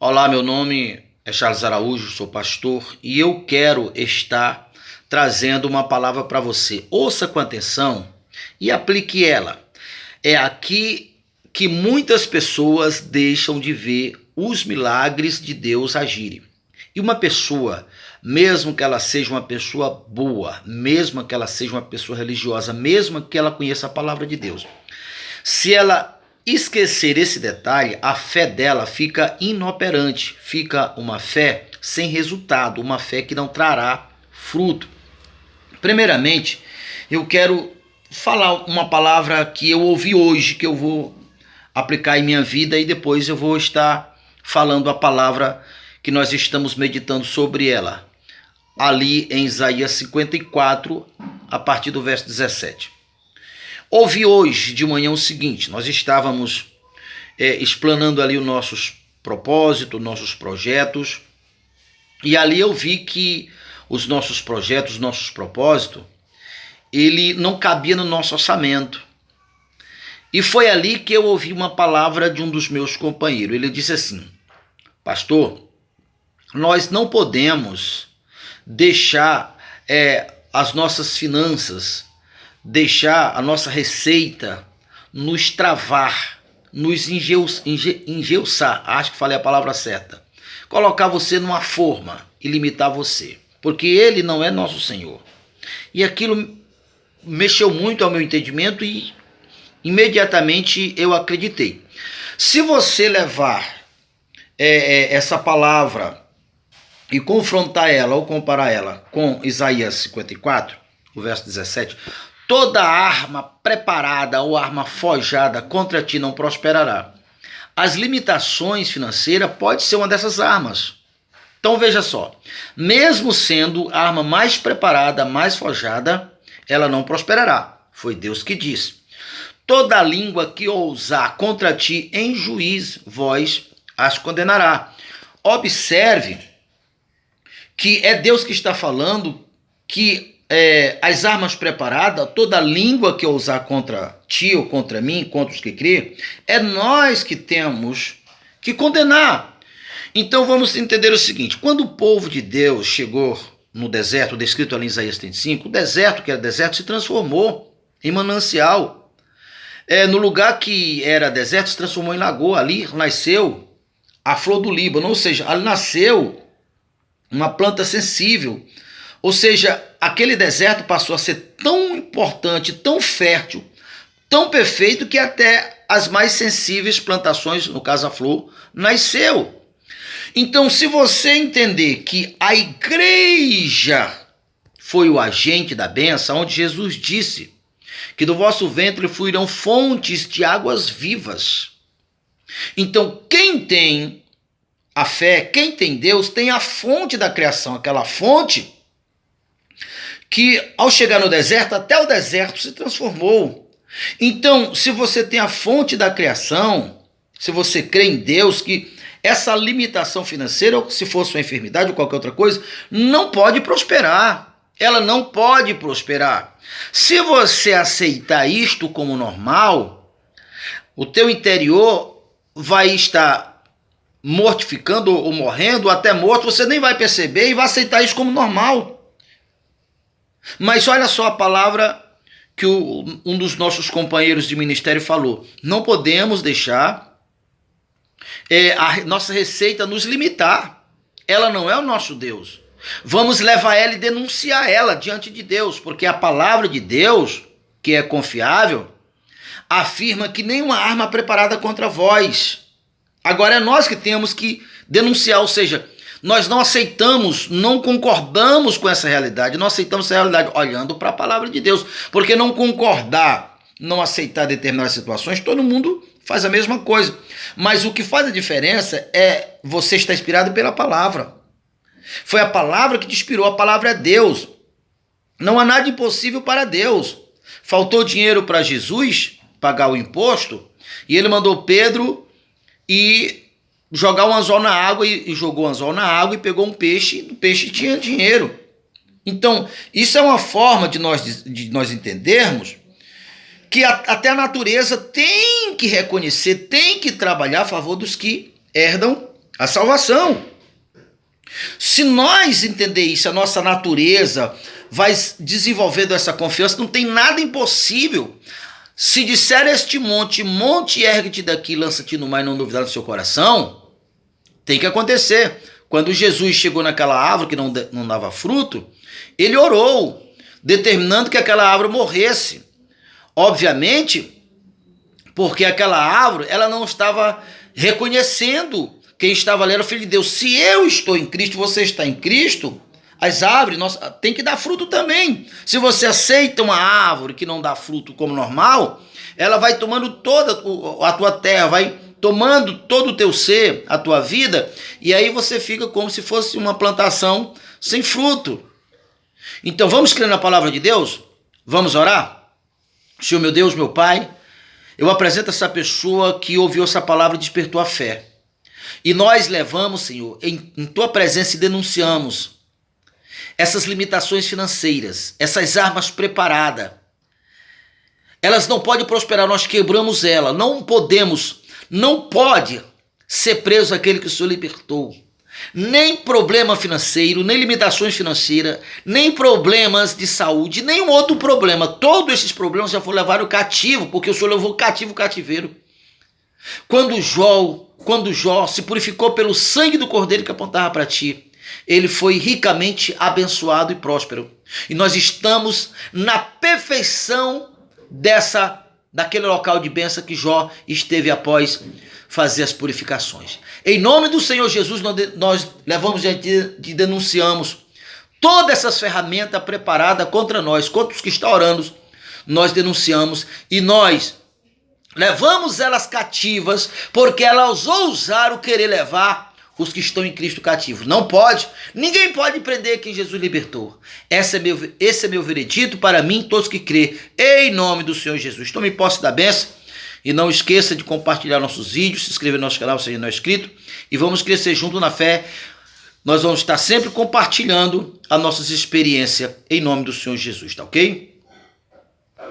Olá, meu nome é Charles Araújo, sou pastor e eu quero estar trazendo uma palavra para você. Ouça com atenção e aplique ela. É aqui que muitas pessoas deixam de ver os milagres de Deus agirem. E uma pessoa, mesmo que ela seja uma pessoa boa, mesmo que ela seja uma pessoa religiosa, mesmo que ela conheça a palavra de Deus, se ela esquecer esse detalhe, a fé dela fica inoperante, fica uma fé sem resultado, uma fé que não trará fruto. Primeiramente, eu quero falar uma palavra que eu ouvi hoje, que eu vou aplicar em minha vida e depois eu vou estar falando a palavra que nós estamos meditando sobre ela, ali em Isaías 54, a partir do verso 17. Ouvi hoje de manhã o seguinte: nós estávamos explanando ali os nossos propósitos, nossos projetos, e ali eu vi que os nossos projetos, os nossos propósitos, ele não cabia no nosso orçamento. E foi ali que eu ouvi uma palavra de um dos meus companheiros. Ele disse assim: pastor, nós não podemos deixar as nossas finanças, deixar a nossa receita nos travar, nos engessar, acho que falei a palavra certa, colocar você numa forma e limitar você, porque ele não é nosso Senhor. E aquilo mexeu muito ao meu entendimento e imediatamente eu acreditei. Se você levar essa palavra e confrontar ela ou comparar ela com Isaías 54, o verso 17, toda arma preparada ou arma forjada contra ti não prosperará. As limitações financeiras pode ser uma dessas armas. Então veja só, mesmo sendo a arma mais preparada, mais forjada, ela não prosperará. Foi Deus que disse: toda língua que ousar contra ti em juízo, vós as condenará. Observe que é Deus que está falando que as armas preparadas, toda língua que ousar contra ti ou contra mim, contra os que crê, é nós que temos que condenar. Então vamos entender o seguinte: quando o povo de Deus chegou no deserto, descrito ali em Isaías 35, o deserto, que era deserto, se transformou em manancial. No lugar que era deserto, se transformou em lagoa. Ali nasceu a flor do Líbano, ou seja, ali nasceu uma planta sensível. Ou seja, aquele deserto passou a ser tão importante, tão fértil, tão perfeito, que até as mais sensíveis plantações, no caso a flor, nasceu. Então, se você entender que a igreja foi o agente da bênção, onde Jesus disse que do vosso ventre fluirão fontes de águas vivas. Então, quem tem a fé, quem tem Deus, tem a fonte da criação, aquela fonte que ao chegar no deserto, até o deserto se transformou. Então, se você tem a fonte da criação, se você crê em Deus, que essa limitação financeira, ou se fosse uma enfermidade ou qualquer outra coisa, não pode prosperar. Ela não pode prosperar. Se você aceitar isto como normal, o teu interior vai estar mortificando ou morrendo, ou até morto, você nem vai perceber e vai aceitar isso como normal. Mas olha só a palavra que um dos nossos companheiros de ministério falou: não podemos deixar a nossa receita nos limitar. Ela não é o nosso Deus. Vamos levar ela e denunciar ela diante de Deus, porque a palavra de Deus, que é confiável, afirma que nenhuma arma preparada contra vós. Agora é nós que temos que denunciar, ou seja, nós não aceitamos, não concordamos com essa realidade, não aceitamos essa realidade olhando para a palavra de Deus, porque não concordar, não aceitar determinadas situações, todo mundo faz a mesma coisa. Mas o que faz a diferença é você estar inspirado pela palavra. Foi a palavra que te inspirou, a palavra é Deus. Não há nada impossível para Deus. Faltou dinheiro para Jesus pagar o imposto e ele mandou Pedro e jogar um anzol na água e jogou o anzol na água e pegou um peixe, e o peixe tinha dinheiro. Então, isso é uma forma de nós entendermos que até a natureza tem que reconhecer, tem que trabalhar a favor dos que herdam A salvação. Se nós entender isso, a nossa natureza vai desenvolvendo essa confiança, não tem nada impossível. Se disser este monte, monte, ergue-te daqui, lança-te no mar e não duvidar no seu coração, tem que acontecer. Quando Jesus chegou naquela árvore que não dava fruto, ele orou, determinando que aquela árvore morresse. Obviamente, porque aquela árvore ela não estava reconhecendo quem estava ali era o Filho de Deus. Se eu estou em Cristo, você está em Cristo, as árvores tem que dar fruto também. Se você aceita uma árvore que não dá fruto como normal, ela vai tomando toda a tua terra, vai tomando todo o teu ser, a tua vida, e aí você fica como se fosse uma plantação sem fruto. Então vamos crer na palavra de Deus? Vamos orar? Senhor meu Deus, meu Pai, eu apresento essa pessoa que ouviu essa palavra e despertou a fé. E nós levamos, Senhor, em tua presença e denunciamos essas limitações financeiras, essas armas preparadas. Elas não podem prosperar, nós quebramos ela. Não pode ser preso aquele que o Senhor libertou. Nem problema financeiro, nem limitações financeiras, nem problemas de saúde, nenhum outro problema. Todos esses problemas já foram levados cativo, porque o Senhor levou cativo o cativeiro. Quando Jó se purificou pelo sangue do cordeiro que apontava para ti, ele foi ricamente abençoado e próspero. E nós estamos na perfeição daquele local de bênção que Jó esteve após fazer as purificações. Em nome do Senhor Jesus, nós levamos e denunciamos todas essas ferramentas preparadas contra nós, contra os que estão orando, nós denunciamos e nós levamos elas cativas, porque elas ousaram querer levar os que estão em Cristo cativos. Não pode, ninguém pode prender quem Jesus libertou. Esse é meu veredito para mim, todos que crê, em nome do Senhor Jesus. Tome posse da bênção e não esqueça de compartilhar nossos vídeos, se inscrever no nosso canal se ainda não é inscrito, e vamos crescer junto na fé. Nós vamos estar sempre compartilhando as nossas experiências em nome do Senhor Jesus, tá ok?